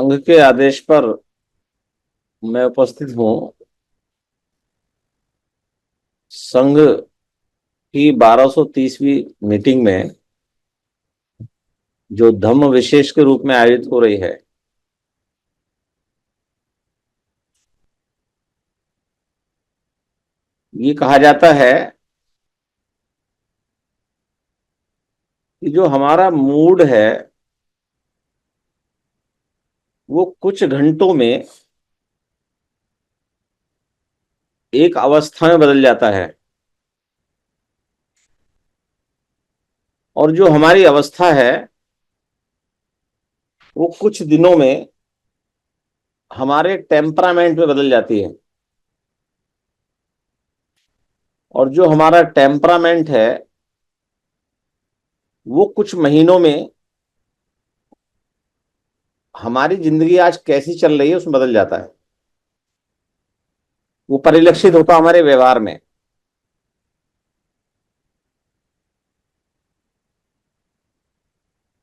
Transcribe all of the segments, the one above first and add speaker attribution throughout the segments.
Speaker 1: संघ के आदेश पर मैं उपस्थित हूँ। संघ की 1230वीं मीटिंग में जो धम्म विशेष के रूप में आयोजित हो रही है, ये कहा जाता है कि जो हमारा मूड है वो कुछ घंटों में एक अवस्था में बदल जाता है, और जो हमारी अवस्था है वो कुछ दिनों में हमारे टेम्परामेंट में बदल जाती है। और जो हमारा टेम्परामेंट है वो कुछ महीनों में हमारी जिंदगी आज कैसी चल रही है उसमें बदल जाता है। वो परिलक्षित होता हमारे व्यवहार में।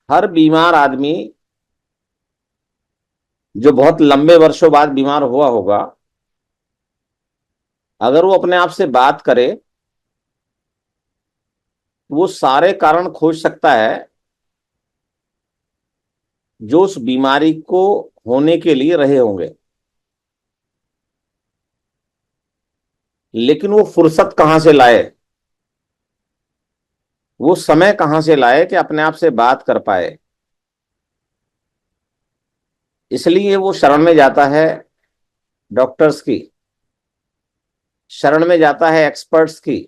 Speaker 1: हर बीमार आदमी जो बहुत लंबे वर्षों बाद बीमार हुआ होगा, अगर वो अपने आप से बात करे वो सारे कारण खोज सकता है जो उस बीमारी को होने के लिए रहे होंगे। लेकिन वो फुर्सत कहां से लाए, वो समय कहां से लाए कि अपने आप से बात कर पाए। इसलिए वो शरण में जाता है डॉक्टर्स की, शरण में जाता है एक्सपर्ट्स की,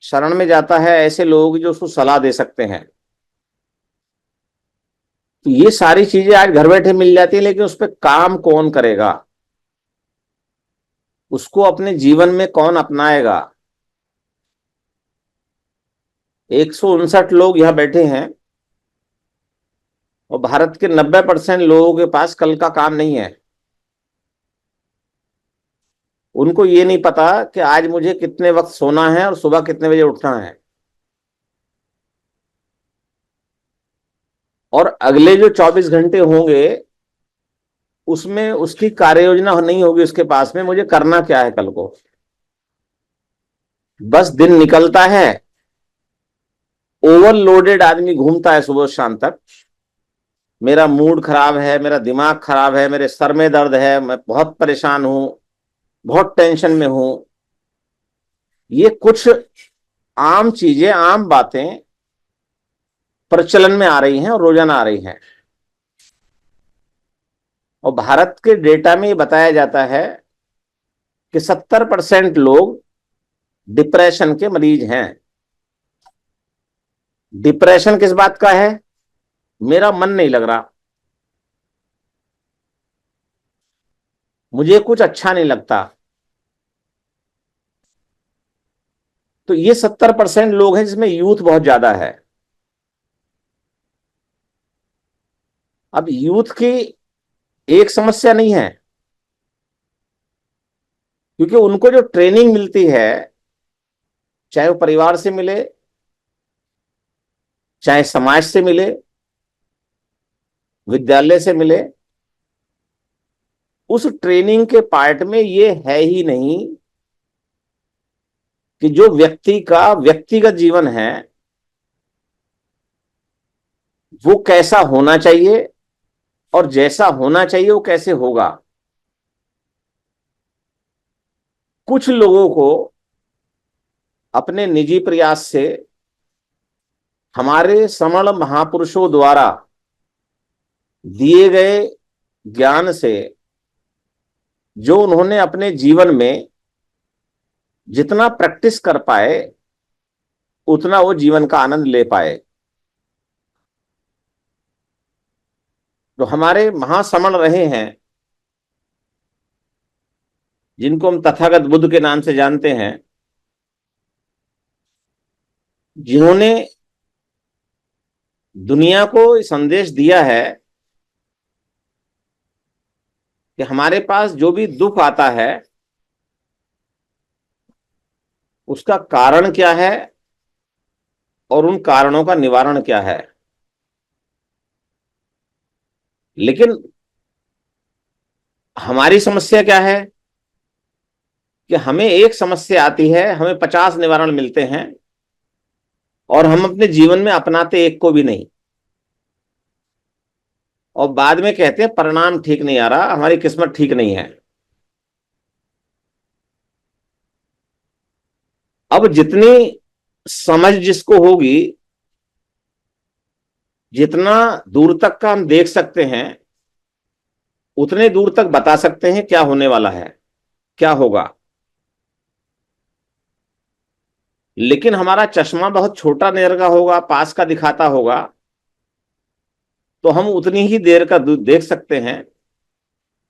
Speaker 1: शरण में जाता है ऐसे लोग जो उसको सलाह दे सकते हैं। तो ये सारी चीजें आज घर बैठे मिल जाती है, लेकिन उस पर काम कौन करेगा, उसको अपने जीवन में कौन अपनाएगा। 159 लोग यहां बैठे हैं और भारत के 90% लोगों के पास कल का काम नहीं है। उनको ये नहीं पता कि आज मुझे कितने वक्त सोना है और सुबह कितने बजे उठना है, और अगले जो 24 घंटे होंगे उसमें उसकी कार्य योजना नहीं होगी उसके पास में, मुझे करना क्या है कल को। बस दिन निकलता है, ओवरलोडेड आदमी घूमता है सुबह शाम तक। मेरा मूड खराब है, मेरा दिमाग खराब है, मेरे सर में दर्द है, मैं बहुत परेशान हूं, बहुत टेंशन में हूं। ये कुछ आम चीजें, आम बातें प्रचलन में आ रही हैं और रोजाना आ रही हैं। और भारत के डेटा में ये बताया जाता है कि 70% लोग डिप्रेशन के मरीज हैं। डिप्रेशन किस बात का है? मेरा मन नहीं लग रहा, मुझे कुछ अच्छा नहीं लगता। तो ये 70% लोग हैं जिसमें यूथ बहुत ज्यादा है। अब यूथ की एक समस्या नहीं है, क्योंकि उनको जो ट्रेनिंग मिलती है, चाहे वो परिवार से मिले, चाहे समाज से मिले, विद्यालय से मिले, उस ट्रेनिंग के पार्ट में ये है ही नहीं कि जो व्यक्ति का व्यक्तिगत जीवन है वो कैसा होना चाहिए और जैसा होना चाहिए वो कैसे होगा। कुछ लोगों को अपने निजी प्रयास से हमारे समण महापुरुषों द्वारा दिए गए ज्ञान से, जो उन्होंने अपने जीवन में जितना प्रैक्टिस कर पाए उतना वो जीवन का आनंद ले पाए। जो हमारे महासमण रहे हैं, जिनको हम तथागत बुद्ध के नाम से जानते हैं, जिन्होंने दुनिया को संदेश दिया है कि हमारे पास जो भी दुख आता है उसका कारण क्या है और उन कारणों का निवारण क्या है। लेकिन हमारी समस्या क्या है कि हमें एक समस्या आती है, हमें 50 निवारण मिलते हैं और हम अपने जीवन में अपनाते एक को भी नहीं, और बाद में कहते हैं परिणाम ठीक नहीं आ रहा, हमारी किस्मत ठीक नहीं है। अब जितनी समझ जिसको होगी, जितना दूर तक का हम देख सकते हैं, उतने दूर तक बता सकते हैं क्या होने वाला है, क्या होगा। लेकिन हमारा चश्मा बहुत छोटा नजर का होगा, पास का दिखाता होगा, तो हम उतनी ही देर का देख सकते हैं।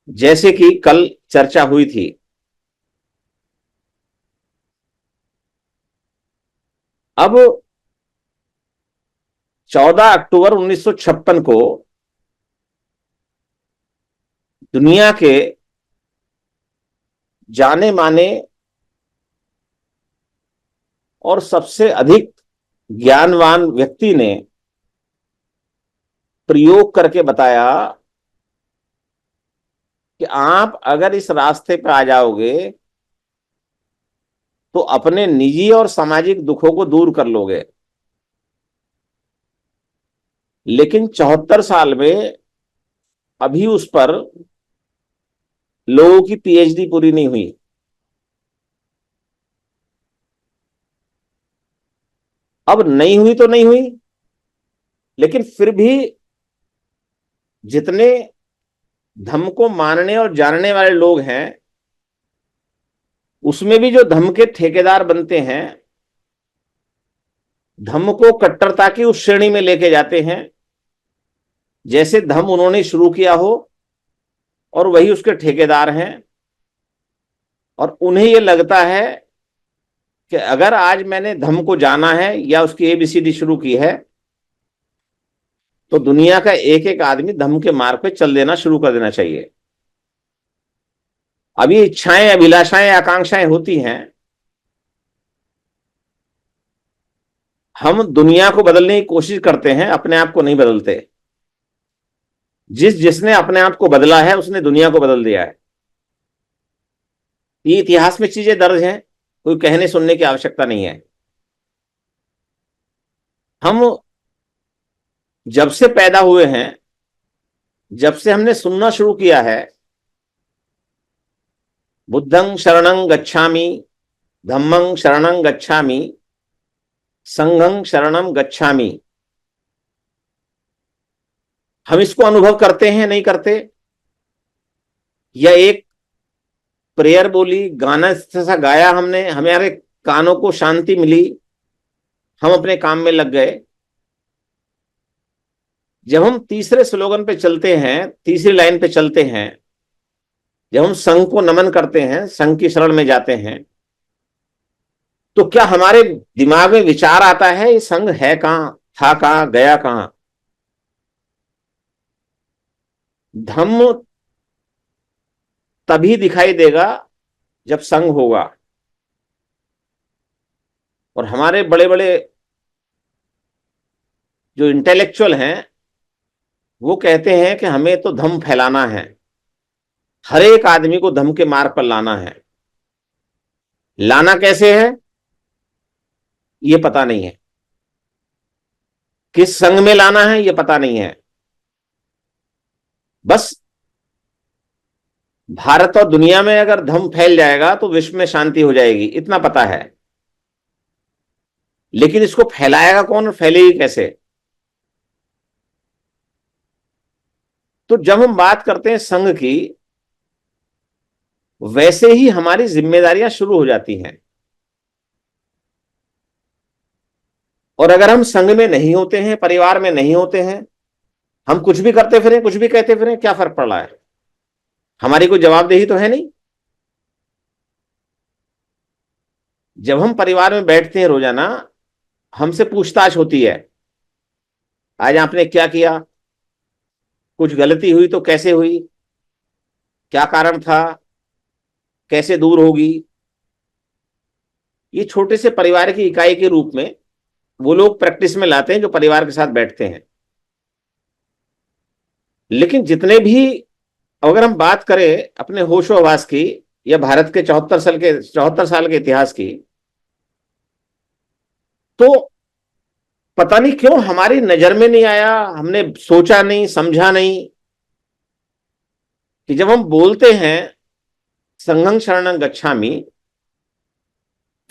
Speaker 1: जैसे कि कल चर्चा हुई थी, अब 14 अक्टूबर 1956 को दुनिया के जाने माने और सबसे अधिक ज्ञानवान व्यक्ति ने प्रयोग करके बताया कि आप अगर इस रास्ते पर आ जाओगे तो अपने निजी और सामाजिक दुखों को दूर कर लोगे। लेकिन 74 साल में अभी उस पर लोगों की पीएचडी पूरी नहीं हुई। अब नहीं हुई तो नहीं हुई, लेकिन फिर भी जितने धम्म को मानने और जानने वाले लोग हैं, उसमें भी जो धम्म के ठेकेदार बनते हैं, धम्म को कट्टरता की उस श्रेणी में लेके जाते हैं जैसे धम्म उन्होंने शुरू किया हो और वही उसके ठेकेदार हैं। और उन्हें यह लगता है कि अगर आज मैंने धम्म को जाना है या उसकी एबीसीडी शुरू की है, तो दुनिया का एक एक आदमी धम्म के मार्ग पे चल देना शुरू कर देना चाहिए। अब ये इच्छाएं, अभिलाषाएं, आकांक्षाएं होती हैं, हम दुनिया को बदलने की कोशिश करते हैं, अपने आप को नहीं बदलते। जिसने अपने आप को बदला है उसने दुनिया को बदल दिया है। ये इतिहास में चीजें दर्ज हैं, कोई कहने सुनने की आवश्यकता नहीं है। हम जब से पैदा हुए हैं, जब से हमने सुनना शुरू किया है, बुद्धं शरणं गच्छामि, धम्मं शरणं गच्छामि, संघं शरणं गच्छामि, हम इसको अनुभव करते हैं नहीं करते, या एक प्रेयर बोली, गाना सा गाया हमने, हमारे कानों को शांति मिली, हम अपने काम में लग गए। जब हम तीसरे स्लोगन पे चलते हैं, तीसरी लाइन पे चलते हैं, जब हम संघ को नमन करते हैं, संघ की शरण में जाते हैं, तो क्या हमारे दिमाग में विचार आता है ये संघ है कहां, था कहां, गया कहां? धम्म तभी दिखाई देगा जब संघ होगा। और हमारे बड़े बड़े जो इंटेलेक्चुअल हैं, वो कहते हैं कि हमें तो धम्म फैलाना है, हर एक आदमी को धम्म के मार्ग पर लाना है। लाना कैसे है ये पता नहीं है, किस संघ में लाना है ये पता नहीं है। बस भारत और दुनिया में अगर धम्म फैल जाएगा तो विश्व में शांति हो जाएगी, इतना पता है। लेकिन इसको फैलाएगा कौन और फैलेगी कैसे? तो जब हम बात करते हैं संघ की, वैसे ही हमारी जिम्मेदारियां शुरू हो जाती हैं। और अगर हम संघ में नहीं होते हैं, परिवार में नहीं होते हैं, हम कुछ भी करते फिरें, कुछ भी कहते फिरें, क्या फर्क पड़ रहा है? हमारी कोई जवाबदेही तो है नहीं। जब हम परिवार में बैठते हैं रोजाना, हमसे पूछताछ होती है, आज आपने क्या किया, कुछ गलती हुई तो कैसे हुई, क्या कारण था, कैसे दूर होगी। ये छोटे से परिवार की इकाई के रूप में वो लोग प्रैक्टिस में लाते हैं जो परिवार के साथ बैठते हैं। लेकिन जितने भी, अगर हम बात करें अपने होशो हवास की या भारत के 74 साल के इतिहास की, तो पता नहीं क्यों हमारी नजर में नहीं आया, हमने सोचा नहीं, समझा नहीं कि जब हम बोलते हैं संघं शरणं गच्छामि,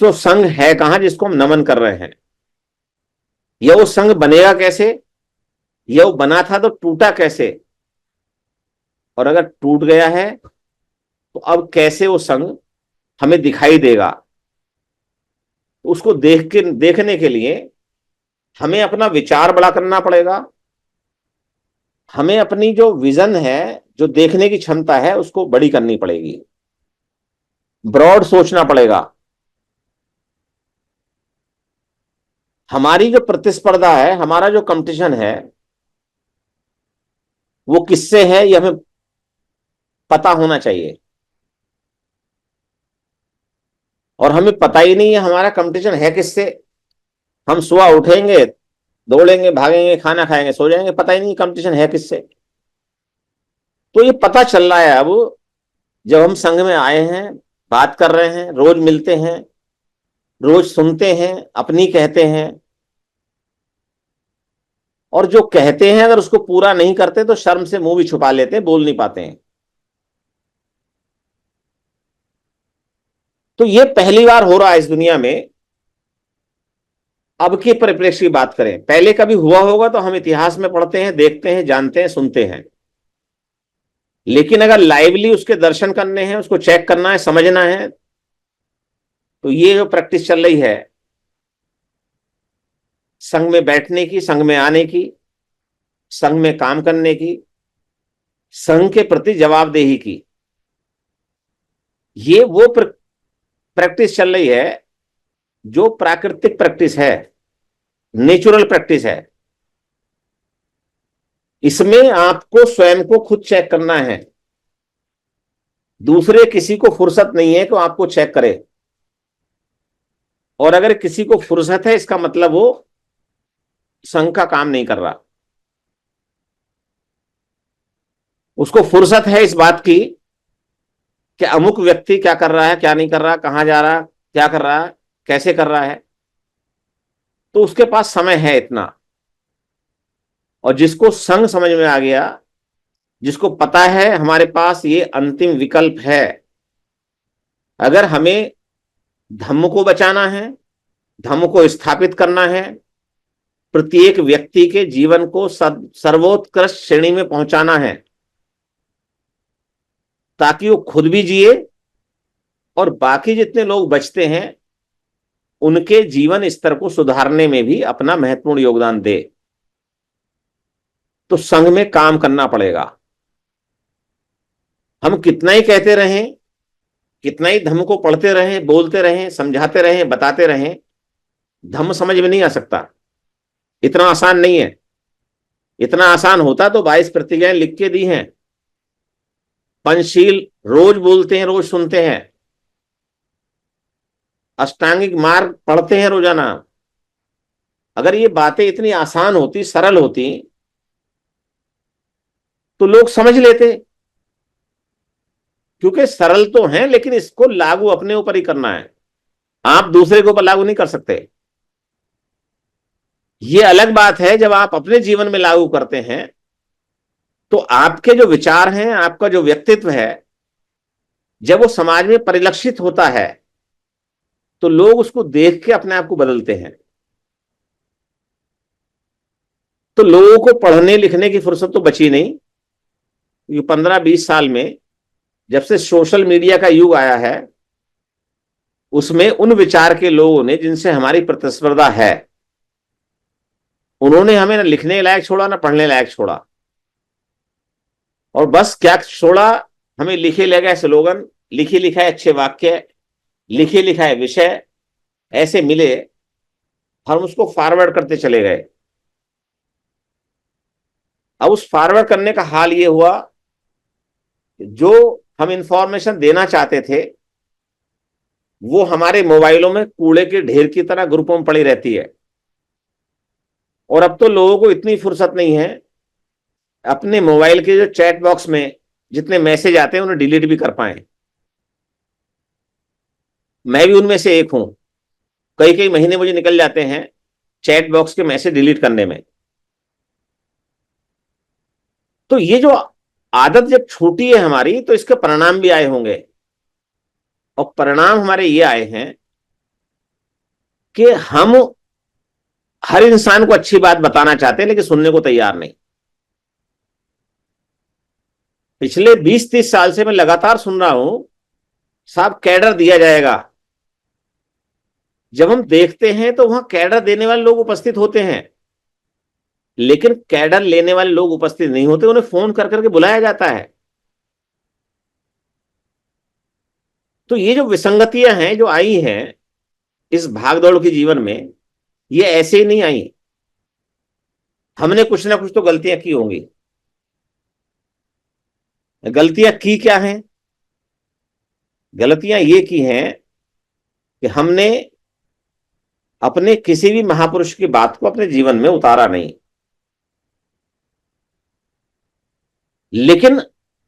Speaker 1: तो संघ है कहां जिसको हम नमन कर रहे हैं? यह वो संघ बनेगा कैसे? यह वो बना था तो टूटा कैसे? और अगर टूट गया है तो अब कैसे वो संघ हमें दिखाई देगा? उसको देखने के लिए हमें अपना विचार बड़ा करना पड़ेगा। हमें अपनी जो विजन है, जो देखने की क्षमता है, उसको बड़ी करनी पड़ेगी, ब्रॉड सोचना पड़ेगा। हमारी जो प्रतिस्पर्धा है, हमारा जो कंपटीशन है, वो किससे है ये हमें पता होना चाहिए। और हमें पता ही नहीं है हमारा कंपटीशन है किससे। हम सुबह उठेंगे, दौड़ेंगे, भागेंगे, खाना खाएंगे, सो जाएंगे, पता ही नहीं कंपटीशन है किससे। तो ये पता चल रहा है अब, जब हम संघ में आए हैं, बात कर रहे हैं, रोज मिलते हैं, रोज सुनते हैं, अपनी कहते हैं, और जो कहते हैं अगर उसको पूरा नहीं करते तो शर्म से मुंह भी छुपा लेते हैं, बोल नहीं पाते हैं। तो ये पहली बार हो रहा है इस दुनिया में। अब के परिप्रेक्ष्य की बात करें, पहले कभी हुआ होगा तो हम इतिहास में पढ़ते हैं, देखते हैं, जानते हैं, सुनते हैं। लेकिन अगर लाइवली उसके दर्शन करने हैं, उसको चेक करना है, समझना है, तो ये जो प्रैक्टिस चल रही है संघ में बैठने की, संघ में आने की, संघ में काम करने की, संघ के प्रति जवाबदेही की, ये वो प्रैक्टिस चल रही है जो प्राकृतिक प्रैक्टिस है, नेचुरल प्रैक्टिस है। इसमें आपको स्वयं को खुद चेक करना है। दूसरे किसी को फुर्सत नहीं है कि आपको चेक करे। और अगर किसी को फुर्सत है, इसका मतलब वो संघ का काम नहीं कर रहा। उसको फुर्सत है इस बात की कि अमुक व्यक्ति क्या कर रहा है, क्या नहीं कर रहा, कहां जा रहा, क्या कर रहा है, कैसे कर रहा है, तो उसके पास समय है इतना। और जिसको संघ समझ में आ गया, जिसको पता है हमारे पास ये अंतिम विकल्प है, अगर हमें धम्म को बचाना है, धम्म को स्थापित करना है, प्रत्येक व्यक्ति के जीवन को सर्वोत्कृष्ट श्रेणी में पहुंचाना है, ताकि वो खुद भी जिए और बाकी जितने लोग बचते हैं उनके जीवन स्तर को सुधारने में भी अपना महत्वपूर्ण योगदान दे, तो संघ में काम करना पड़ेगा। हम कितना ही कहते रहें, कितना ही धम्म को पढ़ते रहें, बोलते रहें, समझाते रहें, बताते रहें, धम्म समझ में नहीं आ सकता। इतना आसान नहीं है। इतना आसान होता तो 22 प्रतिज्ञाएं लिख के दी हैं। पंचशील रोज बोलते हैं, रोज सुनते हैं, अष्टांगिक मार्ग पढ़ते हैं रोजाना। अगर ये बातें इतनी आसान होती, सरल होती, तो लोग समझ लेते। क्योंकि सरल तो हैं, लेकिन इसको लागू अपने ऊपर ही करना है। आप दूसरे के ऊपर लागू नहीं कर सकते। ये अलग बात है जब आप अपने जीवन में लागू करते हैं, तो आपके जो विचार हैं, आपका जो व्यक्तित्व है, जब वो समाज में परिलक्षित होता है, तो लोग उसको देख के अपने आप को बदलते हैं। तो लोगों को पढ़ने लिखने की फुर्सत तो बची नहीं। ये 15-20 साल में जब से सोशल मीडिया का युग आया है, उसमें उन विचार के लोगों ने जिनसे हमारी प्रतिस्पर्धा है, उन्होंने हमें ना लिखने लायक छोड़ा, ना पढ़ने लायक छोड़ा। और बस क्या छोड़ा, हमें लिखे ले गए स्लोगन, लिखे लिखाए अच्छे वाक्य, लिखे लिखाए विषय ऐसे मिले, हम उसको फॉरवर्ड करते चले गए। अब उस फॉरवर्ड करने का हाल ये हुआ, जो हम इंफॉर्मेशन देना चाहते थे वो हमारे मोबाइलों में कूड़े के ढेर की तरह ग्रुपों में पड़ी रहती है। और अब तो लोगों को इतनी फुर्सत नहीं है अपने मोबाइल के जो चैट बॉक्स में जितने मैसेज आते हैं उन्हें डिलीट भी कर पाए। मैं भी उनमें से एक हूं। कई कई महीने मुझे निकल जाते हैं चैट बॉक्स के मैसेज डिलीट करने में। तो ये जो आदत जब छूटी है हमारी, तो इसके परिणाम भी आए होंगे। और परिणाम हमारे ये आए हैं कि हम हर इंसान को अच्छी बात बताना चाहते हैं, लेकिन सुनने को तैयार नहीं। पिछले 20-30 साल से मैं लगातार सुन रहा हूं, साहब कैडर दिया जाएगा। जब हम देखते हैं तो वहां कैडर देने वाले लोग उपस्थित होते हैं, लेकिन कैडर लेने वाले लोग उपस्थित नहीं होते, उन्हें फोन कर करके बुलाया जाता है। तो ये जो विसंगतियां हैं जो आई हैं इस भागदौड़ के जीवन में, ये ऐसे ही नहीं आई। हमने कुछ ना कुछ तो गलतियां की होंगी। गलतियां की क्या हैं? गलतियां ये की हैं कि हमने अपने किसी भी महापुरुष की बात को अपने जीवन में उतारा नहीं, लेकिन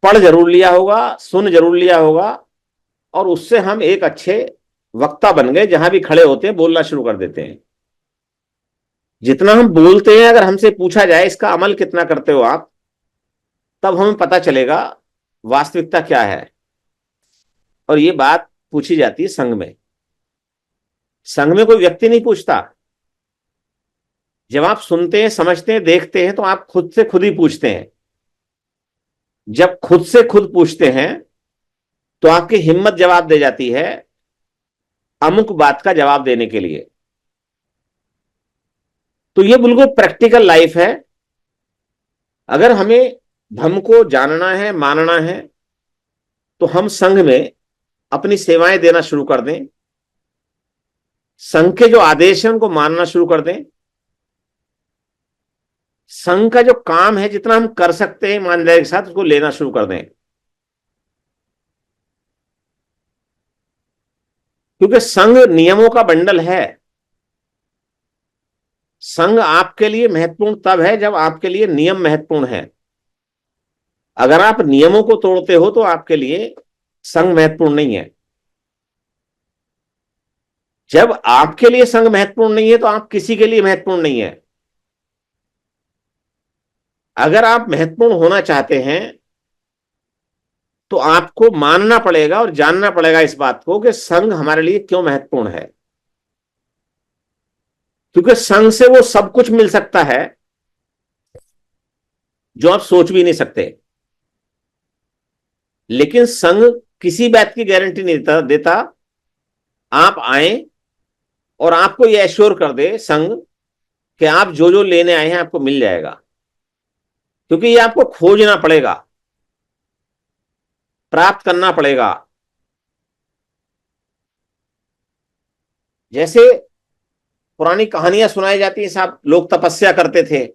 Speaker 1: पढ़ जरूर लिया होगा, सुन जरूर लिया होगा, और उससे हम एक अच्छे वक्ता बन गए। जहां भी खड़े होते हैं बोलना शुरू कर देते हैं। जितना हम बोलते हैं, अगर हमसे पूछा जाए इसका अमल कितना करते हो आप, तब हमें पता चलेगा वास्तविकता क्या है। और ये बात पूछी जाती है संघ में। संघ में कोई व्यक्ति नहीं पूछता। जब आप सुनते हैं, समझते हैं, देखते हैं, तो आप खुद से खुद ही पूछते हैं। जब खुद से खुद पूछते हैं तो आपकी हिम्मत जवाब दे जाती है अमुक बात का जवाब देने के लिए। तो ये बिल्कुल प्रैक्टिकल लाइफ है। अगर हमें धर्म को जानना है, मानना है, तो हम संघ में अपनी सेवाएं देना शुरू कर दें। संघ के जो आदेश हैं उनको मानना शुरू कर दें। संघ का जो काम है, जितना हम कर सकते हैं ईमानदारी के साथ, उसको लेना शुरू कर दें। क्योंकि संघ नियमों का बंडल है। संघ आपके लिए महत्वपूर्ण तब है जब आपके लिए नियम महत्वपूर्ण है। अगर आप नियमों को तोड़ते हो तो आपके लिए संघ महत्वपूर्ण नहीं है। जब आपके लिए संघ महत्वपूर्ण नहीं है तो आप किसी के लिए महत्वपूर्ण नहीं है। अगर आप महत्वपूर्ण होना चाहते हैं तो आपको मानना पड़ेगा और जानना पड़ेगा इस बात को कि संघ हमारे लिए क्यों महत्वपूर्ण है। क्योंकि संघ से वो सब कुछ मिल सकता है जो आप सोच भी नहीं सकते। लेकिन संघ किसी बात की गारंटी नहीं देता। आप आए और आपको यह एश्योर कर दे संघ कि आप जो जो लेने आए हैं आपको मिल जाएगा। क्योंकि ये आपको खोजना पड़ेगा, प्राप्त करना पड़ेगा। जैसे पुरानी कहानियां सुनाई जाती है, साहब लोग तपस्या करते थे,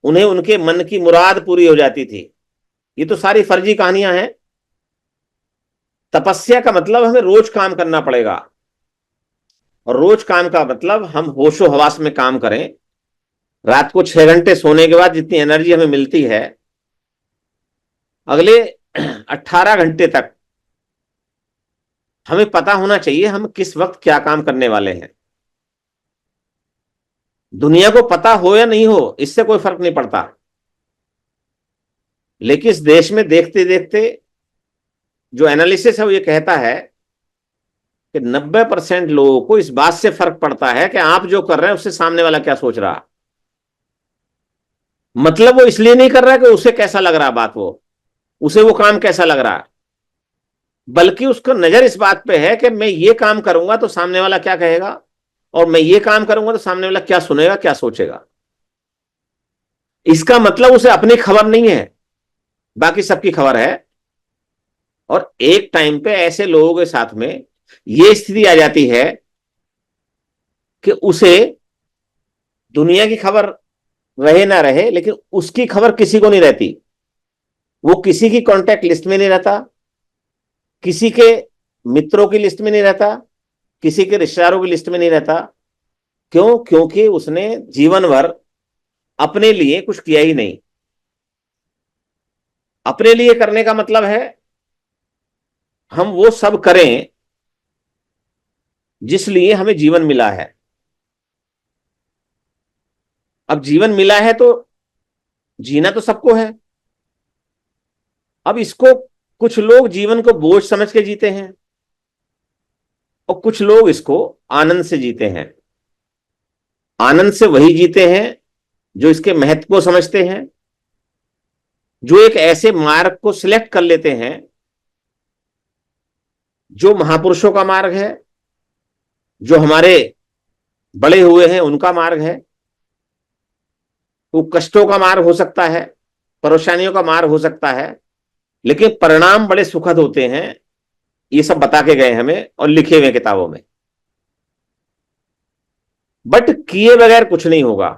Speaker 1: उन्हें उनके मन की मुराद पूरी हो जाती थी। ये तो सारी फर्जी कहानियां हैं। तपस्या का मतलब हमें रोज काम करना पड़ेगा। और रोज काम का मतलब हम होशो हवास में काम करें। रात को 6 घंटे सोने के बाद जितनी एनर्जी हमें मिलती है, अगले 18 घंटे तक हमें पता होना चाहिए हम किस वक्त क्या काम करने वाले हैं। दुनिया को पता हो या नहीं हो, इससे कोई फर्क नहीं पड़ता। लेकिन इस देश में देखते देखते जो एनालिसिस है वो ये कहता है कि 90% लोगों को इस बात से फर्क पड़ता है कि आप जो कर रहे हैं उससे सामने वाला क्या सोच रहा। मतलब वो इसलिए नहीं कर रहा कि उसे कैसा लग रहा बात, वो उसे वो काम कैसा लग रहा, बल्कि उसका नजर इस बात पे है कि मैं ये काम करूंगा तो सामने वाला क्या कहेगा, और मैं ये काम करूंगा तो सामने वाला क्या सुनेगा, क्या सोचेगा। इसका मतलब उसे अपनी खबर नहीं है, बाकी सबकी खबर है। और एक टाइम पे ऐसे लोगों के साथ में यह स्थिति आ जाती है कि उसे दुनिया की खबर रहे ना रहे, लेकिन उसकी खबर किसी को नहीं रहती। वो किसी की कांटेक्ट लिस्ट में नहीं रहता, किसी के मित्रों की लिस्ट में नहीं रहता, किसी के रिश्तेदारों की लिस्ट में नहीं रहता। क्यों? क्योंकि उसने जीवन भर अपने लिए कुछ किया ही नहीं। अपने लिए करने का मतलब है हम वो सब करें जिस लिए हमें जीवन मिला है। अब जीवन मिला है तो जीना तो सबको है। अब इसको कुछ लोग जीवन को बोझ समझ के जीते हैं और कुछ लोग इसको आनंद से जीते हैं। आनंद से वही जीते हैं जो इसके महत्व को समझते हैं, जो एक ऐसे मार्ग को सिलेक्ट कर लेते हैं जो महापुरुषों का मार्ग है, जो हमारे बड़े हुए हैं उनका मार्ग है। वो कष्टों का मार्ग हो सकता है, परेशानियों का मार्ग हो सकता है, लेकिन परिणाम बड़े सुखद होते हैं। ये सब बता के गए हमें और लिखे हुए किताबों में। बट किए बगैर कुछ नहीं होगा,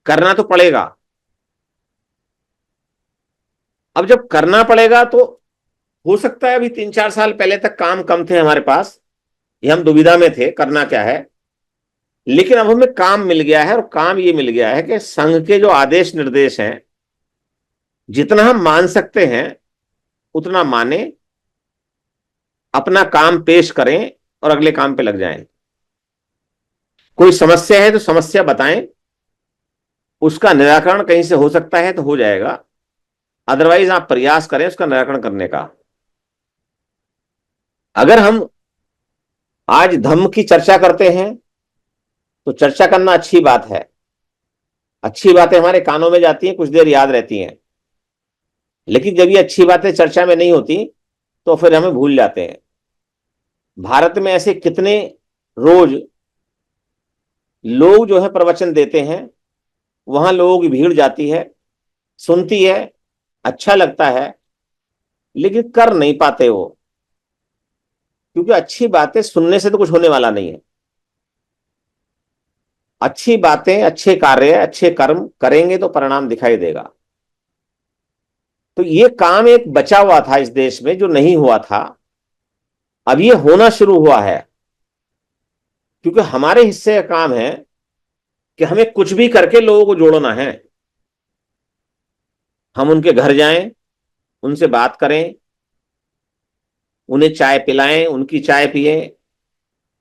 Speaker 1: करना तो पड़ेगा। अब जब करना पड़ेगा तो हो सकता है अभी 3-4 साल पहले तक काम कम थे हमारे पास, ये हम दुविधा में थे करना क्या है। लेकिन अब हमें काम मिल गया है और काम ये मिल गया है कि संघ के जो आदेश निर्देश हैं जितना हम मान सकते हैं उतना माने, अपना काम पेश करें और अगले काम पे लग जाएं। कोई समस्या है तो समस्या बताएं, उसका निराकरण कहीं से हो सकता है तो हो जाएगा, अदरवाइज आप प्रयास करें उसका निराकरण करने का। अगर हम आज धम्म की चर्चा करते हैं तो चर्चा करना अच्छी बात है, अच्छी बातें हमारे कानों में जाती हैं, कुछ देर याद रहती हैं। लेकिन जब ये अच्छी बातें चर्चा में नहीं होती तो फिर हमें भूल जाते हैं। भारत में ऐसे कितने रोज लोग जो है प्रवचन देते हैं, वहां लोगों की भीड़ जाती है, सुनती है, अच्छा लगता है, लेकिन कर नहीं पाते वो, क्योंकि अच्छी बातें सुनने से तो कुछ होने वाला नहीं है। अच्छी बातें, अच्छे कार्य, अच्छे कर्म करेंगे तो परिणाम दिखाई देगा। तो ये काम एक बचा हुआ था इस देश में जो नहीं हुआ था, अब ये होना शुरू हुआ है। क्योंकि हमारे हिस्से का काम है कि हमें कुछ भी करके लोगों को जोड़ना है। हम उनके घर जाएं, उनसे बात करें, उन्हें चाय पिलाएं, उनकी चाय पिए,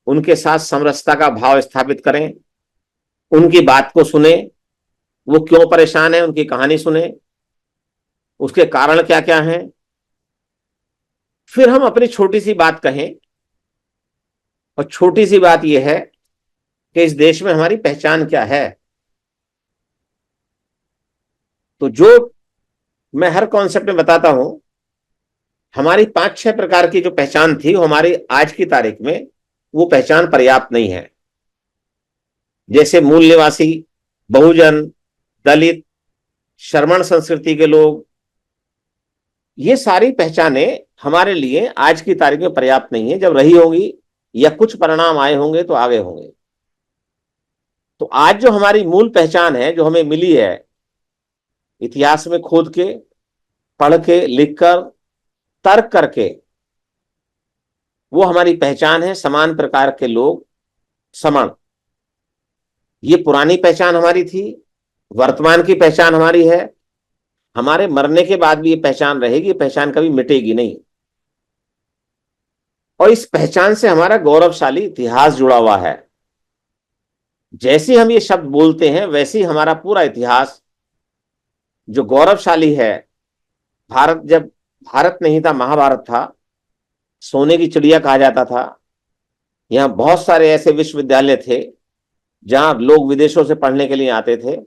Speaker 1: उनके साथ समरसता का भाव स्थापित करें, उनकी बात को सुने, वो क्यों परेशान है उनकी कहानी सुने, उसके कारण क्या क्या हैं। फिर हम अपनी छोटी सी बात कहें, और छोटी सी बात यह है कि इस देश में हमारी पहचान क्या है। तो जो मैं हर कॉन्सेप्ट में बताता हूं, हमारी 5-6 प्रकार की जो पहचान थी वो हमारी आज की तारीख में वो पहचान पर्याप्त नहीं है। जैसे मूल निवासी, बहुजन, दलित, श्रमण संस्कृति के लोग, ये सारी पहचानें हमारे लिए आज की तारीख में पर्याप्त नहीं है। जब रही होगी या कुछ परिणाम आए होंगे तो आगे होंगे। तो आज जो हमारी मूल पहचान है, जो हमें मिली है इतिहास में खोद के, पढ़ के, लिखकर, तर्क करके, वो हमारी पहचान है समान प्रकार के लोग, समान। ये पुरानी पहचान हमारी थी, वर्तमान की पहचान हमारी है, हमारे मरने के बाद भी ये पहचान रहेगी, पहचान कभी मिटेगी नहीं। और इस पहचान से हमारा गौरवशाली इतिहास जुड़ा हुआ है। जैसे हम ये शब्द बोलते हैं वैसे ही हमारा पूरा इतिहास जो गौरवशाली है। भारत जब भारत नहीं था, महाभारत था, सोने की चिड़िया कहा जाता था। यहां बहुत सारे ऐसे विश्वविद्यालय थे जहां लोग विदेशों से पढ़ने के लिए आते थे।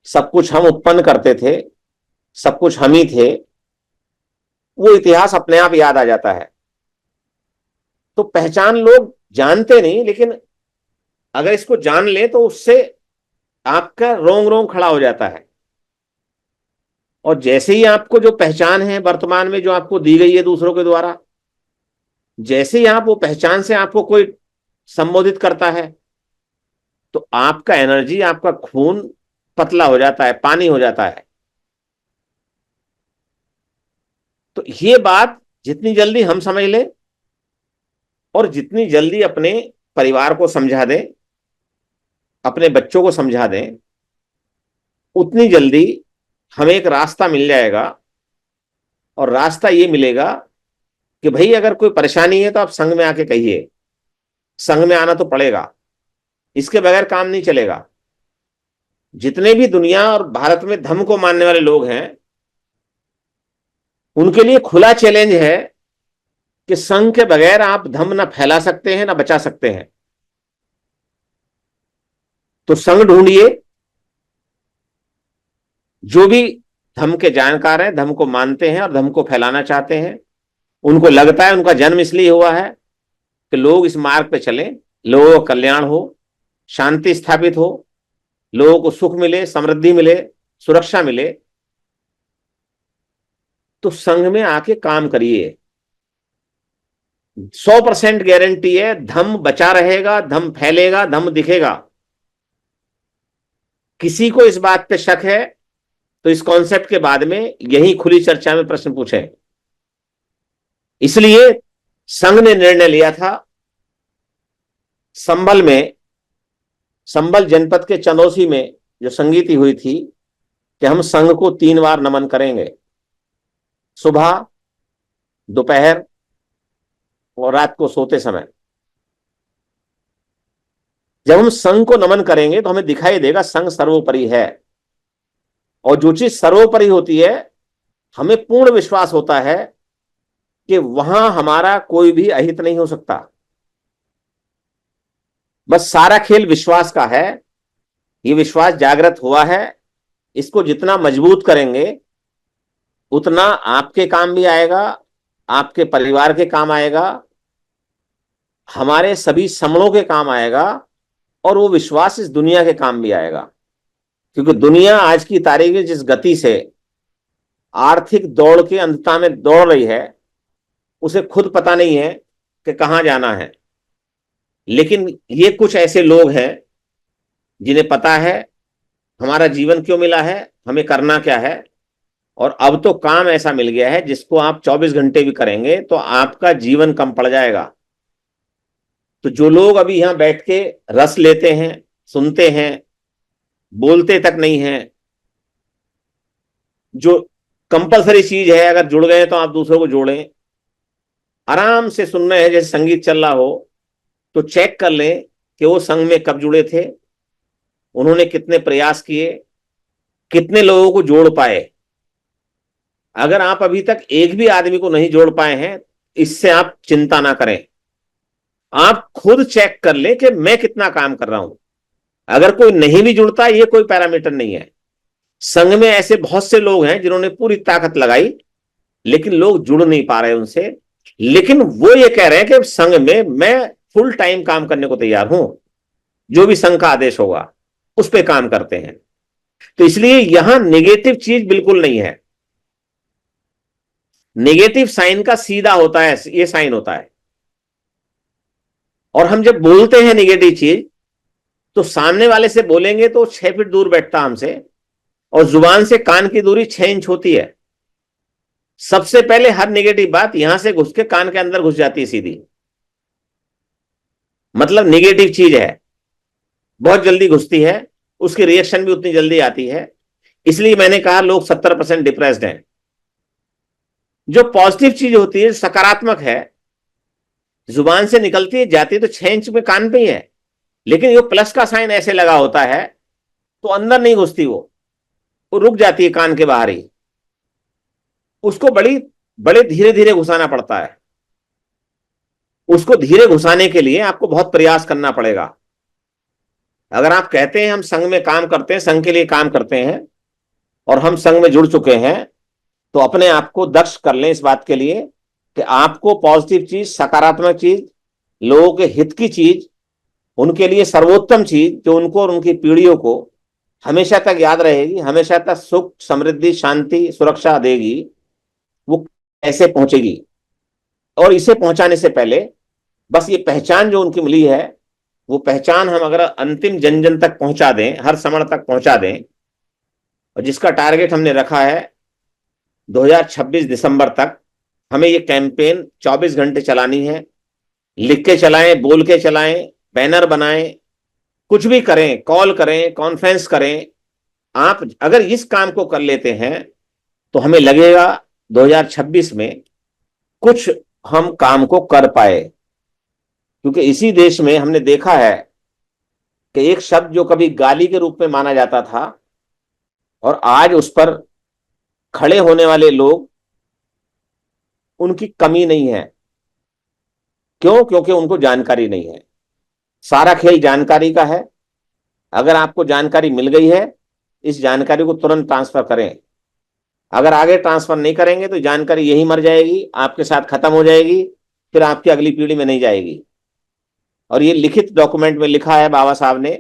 Speaker 1: सब कुछ हम उत्पन्न करते थे, सब कुछ हम ही थे। वो इतिहास अपने आप याद आ जाता है। तो पहचान लोग जानते नहीं, लेकिन अगर इसको जान ले तो उससे आपका रोंग रोंग खड़ा हो जाता है। और जैसे ही आपको जो पहचान है वर्तमान में जो आपको दी गई है दूसरों के द्वारा, जैसे ही आप वो पहचान से आपको कोई संबोधित करता है तो आपका एनर्जी, आपका खून पतला हो जाता है, पानी हो जाता है। तो ये बात जितनी जल्दी हम समझ लें और जितनी जल्दी अपने परिवार को समझा दें, अपने बच्चों को समझा दें, उतनी जल्दी हमें एक रास्ता मिल जाएगा, और रास्ता ये मिलेगा कि भाई अगर कोई परेशानी है तो आप संघ में आके कहिए। संघ में आना तो पड़ेगा, इसके बगैर काम नहीं चलेगा। जितने भी दुनिया और भारत में धर्म को मानने वाले लोग हैं, उनके लिए खुला चैलेंज है कि संघ के बगैर आप धर्म ना फैला सकते हैं ना बचा सकते हैं। तो संघ ढूंढिए। जो भी धर्म के जानकार हैं, धर्म को मानते हैं और धर्म को फैलाना चाहते हैं, उनको लगता है उनका जन्म इसलिए हुआ है कि लोग इस मार्ग पे चलें, लोगों का कल्याण हो, शांति स्थापित हो, लोगों को सुख मिले, समृद्धि मिले, सुरक्षा मिले। तो संघ में आके काम करिए। 100% गारंटी है, धम्म बचा रहेगा, धम्म फैलेगा, धम्म दिखेगा। किसी को इस बात पे शक है तो इस कॉन्सेप्ट के बाद में यही खुली चर्चा में प्रश्न पूछें। इसलिए संघ ने निर्णय लिया था, संभल में, संभल जनपद के चंदौसी में जो संगीति हुई थी, कि हम संघ को 3 बार नमन करेंगे, सुबह, दोपहर और रात को सोते समय। जब हम संघ को नमन करेंगे तो हमें दिखाई देगा संघ सर्वोपरि है, और जो चीज सर्वोपरि होती है, हमें पूर्ण विश्वास होता है कि वहां हमारा कोई भी अहित नहीं हो सकता। बस सारा खेल विश्वास का है। ये विश्वास जागृत हुआ है, इसको जितना मजबूत करेंगे उतना आपके काम भी आएगा, आपके परिवार के काम आएगा, हमारे सभी समूहों के काम आएगा, और वो विश्वास इस दुनिया के काम भी आएगा। क्योंकि दुनिया आज की तारीख में जिस गति से आर्थिक दौड़ के अंधता में दौड़ रही है, उसे खुद पता नहीं है कि कहां जाना है। लेकिन ये कुछ ऐसे लोग हैं जिन्हें पता है हमारा जीवन क्यों मिला है, हमें करना क्या है। और अब तो काम ऐसा मिल गया है जिसको आप 24 घंटे भी करेंगे तो आपका जीवन कम पड़ जाएगा। तो जो लोग अभी यहां बैठ के रस लेते हैं, सुनते हैं, बोलते तक नहीं है, जो कंपलसरी चीज है, अगर जुड़ गए तो आप दूसरों को जोड़ें। आराम से सुन रहे हैं, जैसे संगीत चल रहा हो, तो चेक कर लें कि वो संघ में कब जुड़े थे, उन्होंने कितने प्रयास किए, कितने लोगों को जोड़ पाए। अगर आप अभी तक एक भी आदमी को नहीं जोड़ पाए हैं, इससे आप चिंता ना करें। आप खुद चेक कर लें कि मैं कितना काम कर रहा हूं। अगर कोई नहीं भी जुड़ता, ये कोई पैरामीटर नहीं है। संघ में ऐसे बहुत से लोग हैं जिन्होंने पूरी ताकत लगाई, लेकिन लोग जुड़ नहीं पा रहे उनसे। लेकिन वो ये कह रहे हैं कि संघ में मैं फुल टाइम काम करने को तैयार हूं, जो भी संघ का आदेश होगा उस पर काम करते हैं। तो इसलिए यहां नेगेटिव चीज बिल्कुल नहीं है। नेगेटिव साइन का सीधा होता है, ये साइन होता है। और हम जब बोलते हैं नेगेटिव चीज, तो सामने वाले से बोलेंगे तो 6 फीट दूर बैठता हमसे, और जुबान से कान की दूरी 6 इंच होती है। सबसे पहले हर नेगेटिव बात यहां से घुस के कान के अंदर घुस जाती है सीधी। मतलब नेगेटिव चीज है, बहुत जल्दी घुसती है, उसकी रिएक्शन भी उतनी जल्दी आती है। इसलिए मैंने कहा लोग 70% डिप्रेस्ड हैं। जो पॉजिटिव चीज होती है, सकारात्मक है, जुबान से निकलती है, जाती है तो 6 इंच में कान पे ही है, लेकिन वो प्लस का साइन ऐसे लगा होता है तो अंदर नहीं घुसती, वो रुक जाती है कान के बाहर ही। उसको बड़े धीरे धीरे घुसाना पड़ता है। उसको धीरे घुसाने के लिए आपको बहुत प्रयास करना पड़ेगा। अगर आप कहते हैं हम संघ में काम करते हैं, संघ के लिए काम करते हैं, और हम संघ में जुड़ चुके हैं, तो अपने आप को दक्ष कर लें इस बात के लिए कि आपको पॉजिटिव चीज, सकारात्मक चीज, लोगों के हित की चीज, उनके लिए सर्वोत्तम चीज जो उनको और उनकी पीढ़ियों को हमेशा तक याद रहेगी, हमेशा तक सुख, समृद्धि, शांति, सुरक्षा देगी, वो कैसे पहुंचेगी। और इसे पहुंचाने से पहले बस ये पहचान जो उनकी मिली है, वो पहचान हम अगर अंतिम जन जन तक पहुंचा दें, हर समण तक पहुंचा दें, और जिसका टारगेट हमने रखा है 2026 दिसंबर तक, हमें ये कैंपेन 24 घंटे चलानी है। लिख के चलाएं, बोल के चलाएं, बैनर बनाएं, कुछ भी करें, कॉल करें, कॉन्फ्रेंस करें, आप अगर इस काम को कर लेते हैं तो हमें लगेगा 2026 में कुछ हम काम को कर पाए। क्योंकि इसी देश में हमने देखा है कि एक शब्द जो कभी गाली के रूप में माना जाता था, और आज उस पर खड़े होने वाले लोग, उनकी कमी नहीं है। क्यों? क्योंकि उनको जानकारी नहीं है। सारा खेल जानकारी का है। अगर आपको जानकारी मिल गई है, इस जानकारी को तुरंत ट्रांसफर करें। अगर आगे ट्रांसफर नहीं करेंगे तो जानकारी यही मर जाएगी, आपके साथ खत्म हो जाएगी, फिर आपकी अगली पीढ़ी में नहीं जाएगी। और ये लिखित डॉक्यूमेंट में लिखा है बाबा साहब ने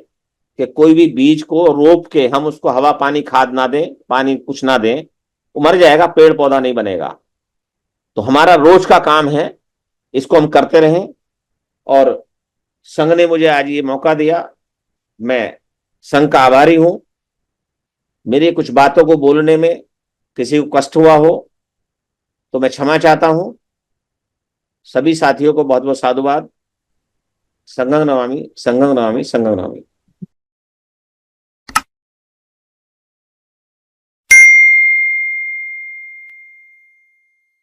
Speaker 1: कि कोई भी बीज को रोप के हम उसको हवा पानी खाद ना दें, पानी कुछ ना दें, वो मर जाएगा, पेड़ पौधा नहीं बनेगा। तो हमारा रोज का काम है, इसको हम करते रहें। और संघ ने मुझे आज ये मौका दिया, मैं संघ का आभारी हूं। मेरी कुछ बातों को बोलने में किसी को कष्ट हुआ हो तो मैं क्षमा चाहता हूं। सभी साथियों को बहुत बहुत साधुवाद। संघं नमामि, संघं नमामि, संघं नमामि।